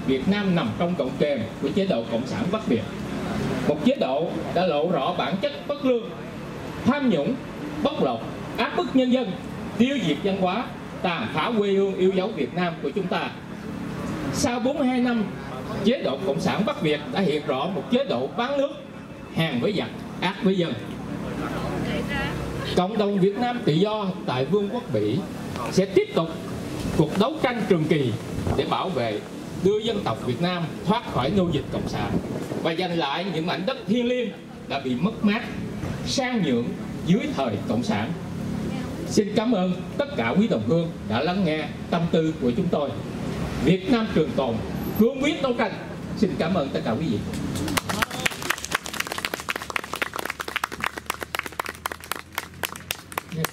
Việt Nam nằm trong cọng kềm của chế độ Cộng sản Bắc Việt. Một chế độ đã lộ rõ bản chất bất lương, tham nhũng, bóc lột, áp bức nhân dân, tiêu diệt văn hóa, tàn phá quê hương yêu dấu Việt Nam của chúng ta. Sau 42 năm, chế độ Cộng sản Bắc Việt đã hiện rõ một chế độ bán nước, hèn với giặc, ác với dân. Cộng đồng Việt Nam tự do tại Vương quốc Bỉ sẽ tiếp tục cuộc đấu tranh trường kỳ để bảo vệ, đưa dân tộc Việt Nam thoát khỏi nô dịch cộng sản và giành lại những mảnh đất thiêng liêng đã bị mất mát, sang nhượng dưới thời cộng sản. Xin cảm ơn tất cả quý đồng hương đã lắng nghe tâm tư của chúng tôi. Việt Nam trường tồn, cương quyết đấu tranh. Xin cảm ơn tất cả quý vị.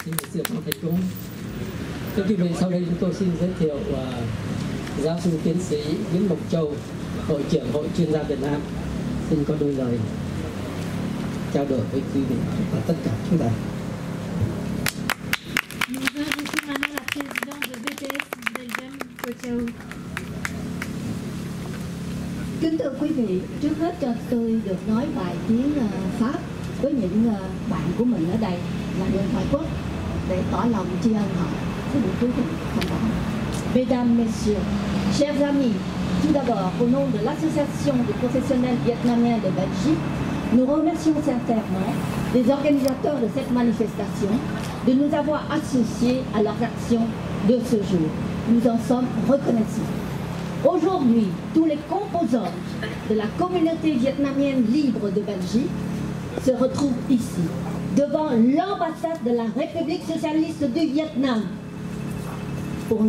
Xin Monsieur Phan Thanh Trung. Thưa quý vị, sau đây chúng tôi xin giới thiệu giáo sư tiến sĩ Nguyễn Mộc Châu, hội trưởng Hội chuyên gia Việt Nam, xin có đôi lời trao đổi với quý vị và tất cả chúng ta. Kính thưa quý vị, trước hết cho tôi được nói vài tiếng Pháp với những bạn của mình ở đây là người ngoại quốc để tỏ lòng tri ân họ. Xin được quý vị thông báo. Mesdames, Messieurs, chers amis, tout d'abord, au nom de l'Association des professionnels vietnamiens de Belgique, nous remercions sincèrement les organisateurs de cette manifestation de nous avoir associés à leurs actions de ce jour. Nous en sommes reconnaissants. Aujourd'hui, tous les composants de la communauté vietnamienne libre de Belgique se retrouvent ici, devant l'ambassade de la République socialiste du Vietnam, pour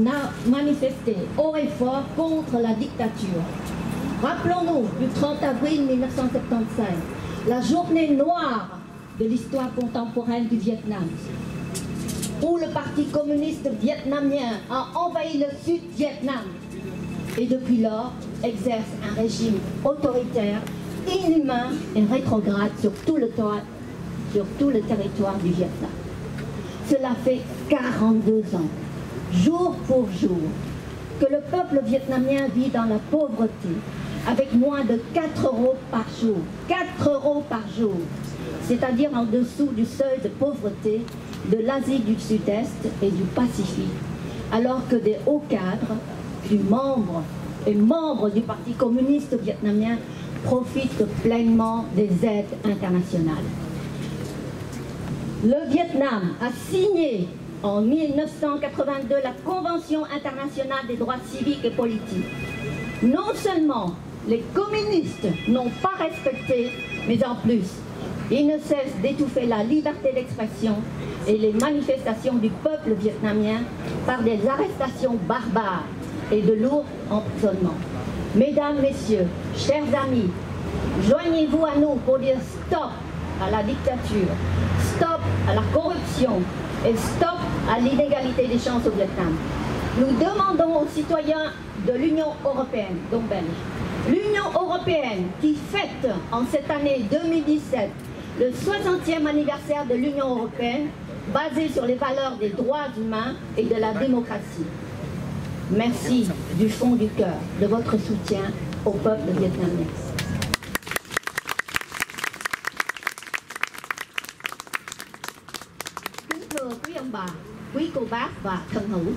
manifester haut et fort contre la dictature. Rappelons-nous du 30 avril 1975, la journée noire de l'histoire contemporaine du Vietnam, où le Parti communiste vietnamien a envahi le Sud-Vietnam et depuis lors exerce un régime autoritaire, inhumain et rétrograde sur tout le territoire du Vietnam. Cela fait 42 ans, jour pour jour, que le peuple vietnamien vit dans la pauvreté, avec moins de 4 euros par jour. 4 euros par jour, c'est-à-dire en dessous du seuil de pauvreté de l'Asie du Sud-Est et du Pacifique, alors que des hauts cadres, membres du Parti communiste vietnamien profitent pleinement des aides internationales. Le Vietnam a signé en 1982 la Convention internationale des droits civiques et politiques. Non seulement les communistes n'ont pas respecté, mais en plus, ils ne cessent d'étouffer la liberté d'expression et les manifestations du peuple vietnamien par des arrestations barbares et de lourds emprisonnements. Mesdames, Messieurs, chers amis, joignez-vous à nous pour dire stop à la dictature, stop à la corruption et stop à l'inégalité des chances au Vietnam. Nous demandons aux citoyens de l'Union européenne, donc belge, l'Union européenne qui fête en cette année 2017 le 60e anniversaire de l'Union européenne basée sur les valeurs des droits humains et de la démocratie. Merci du fond du cœur de votre soutien au peuple vietnamien. Kính thưa quý ông bà, quý cô bác và thân hữu,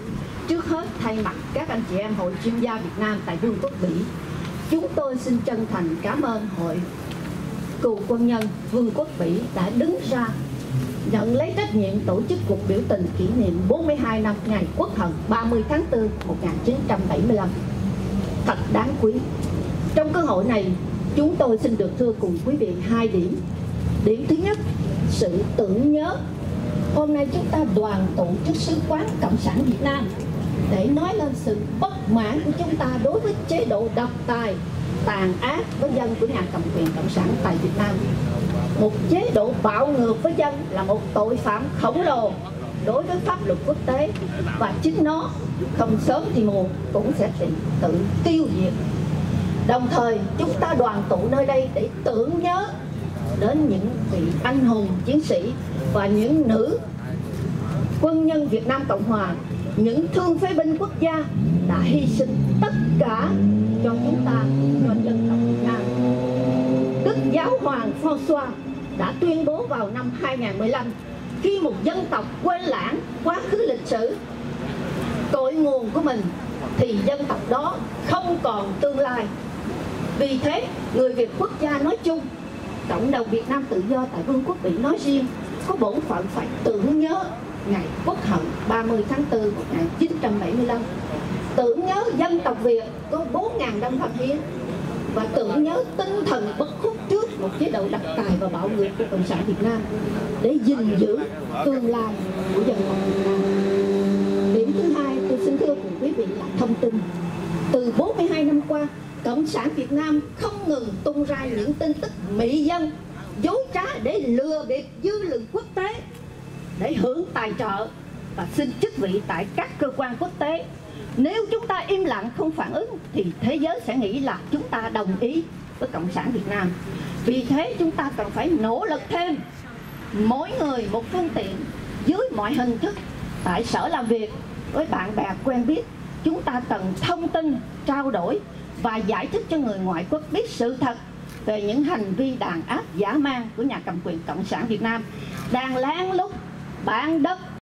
trước hết thay mặt các anh chị em Hội chuyên gia Việt Nam tại Vương quốc Bỉ, chúng tôi xin chân thành cảm ơn Hội Cựu quân nhân Vương quốc Bỉ đã đứng ra nhận lấy trách nhiệm tổ chức cuộc biểu tình kỷ niệm 42 năm ngày Quốc hận 30 tháng 4 1975. Thật đáng quý. Trong cơ hội này, chúng tôi xin được thưa cùng quý vị 2 điểm. Điểm thứ nhất, sự tưởng nhớ. Hôm nay chúng ta đoàn tụ trước Sứ quán Cộng sản Việt Nam để nói lên sự bất mãn của chúng ta đối với chế độ độc tài, tàn ác với dân của nhà cầm quyền Cộng sản tại Việt Nam. Một chế độ bạo ngược với dân là một tội phạm khổng lồ đối với pháp luật quốc tế, và chính nó không sớm thì muộn cũng sẽ tự tiêu diệt. Đồng thời chúng ta đoàn tụ nơi đây để tưởng nhớ đến những vị anh hùng chiến sĩ và những nữ quân nhân Việt Nam Cộng Hòa, những thương phế binh quốc gia đã hy sinh tất cả cho chúng Giáo hoàng François đã tuyên bố vào năm 2015, khi một dân tộc quên lãng quá khứ lịch sử, cội nguồn của mình, thì dân tộc đó không còn tương lai. Vì thế, người Việt quốc gia nói chung, cộng đồng Việt Nam tự do tại Vương quốc Bỉ nói riêng, có bổn phận phải tưởng nhớ ngày Quốc hận 30 tháng 4 1975, tưởng nhớ dân tộc Việt có 4.000 năm văn hiến, và tưởng nhớ tinh thần bất khuất trước một chế độ độc tài và bạo ngược của Cộng sản Việt Nam để gìn giữ tương lai của dân tộc Việt Nam. Điểm thứ hai, tôi xin thưa cùng quý vị là thông tin. Từ 42 năm qua, Cộng sản Việt Nam không ngừng tung ra những tin tức mị dân, dối trá để lừa bịp dư luận quốc tế, để hưởng tài trợ và xin chức vị tại các cơ quan quốc tế. Nếu chúng ta im lặng không phản ứng thì thế giới sẽ nghĩ là chúng ta đồng ý với Cộng sản Việt Nam. Vì thế chúng ta cần phải nỗ lực thêm, mỗi người một phương tiện, dưới mọi hình thức, tại sở làm việc, với bạn bè quen biết. Chúng ta cần thông tin, trao đổi và giải thích cho người ngoại quốc biết sự thật về những hành vi đàn áp dã man của nhà cầm quyền Cộng sản Việt Nam đang lén lút bán đất,